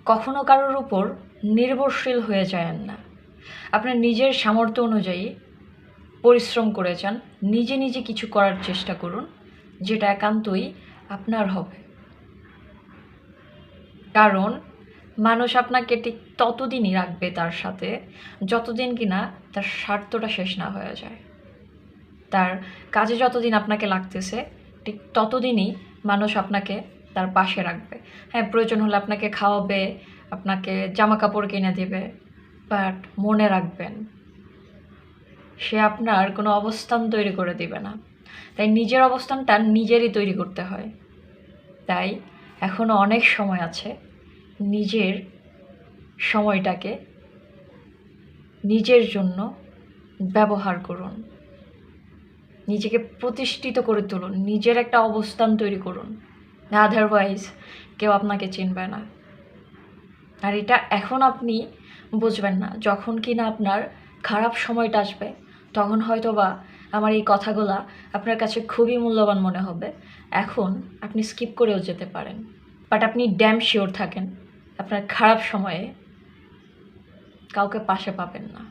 কখনো কারোর উপর নির্ভরশীল হয়ে যায়েন না। আপনার নিজের সামর্থ্য অনুযায়ী পরিশ্রম করে যান, নিজে নিজে কিছু করার চেষ্টা করুন যেটা একান্তই আপনার হবে। কারণ মানুষ আপনাকে ঠিক ততদিনই রাখবে তার সাথে যতদিন কিনা তার স্বার্থটা শেষ না হয়ে যায়। তার কাজে যতদিন আপনাকে লাগতেছে ঠিক ততদিনই মানুষ আপনাকে তার পাশে রাখবে। হ্যাঁ, প্রয়োজন হলে আপনাকে খাওয়াবে, আপনাকে জামা কাপড় কিনে দেবে, বাট মনে রাখবেন সে আপনার কোনো অবস্থান তৈরি করে দিবে না। তাই নিজের অবস্থানটা নিজেরই তৈরি করতে হয়। তাই এখনও অনেক সময় আছে, নিজের সময়টাকে নিজের জন্য ব্যবহার করুন, নিজেকে প্রতিষ্ঠিত করে তুলুন, নিজের একটা অবস্থান তৈরি করুন। আদারওয়াইজ কেউ আপনাকে চিনবে না। আর এটা এখন আপনি বুঝবেন না, যখন কিনা আপনার খারাপ সময়টা আসবে তখন হয়তো বা আমার এই কথাগুলা আপনার কাছে খুবই মূল্যবান মনে হবে। এখন আপনি স্কিপ করেও যেতে পারেন, বাট আপনি ড্যাম শিওর থাকেন আপনার খারাপ সময়ে কাউকে পাশে পাবেন না।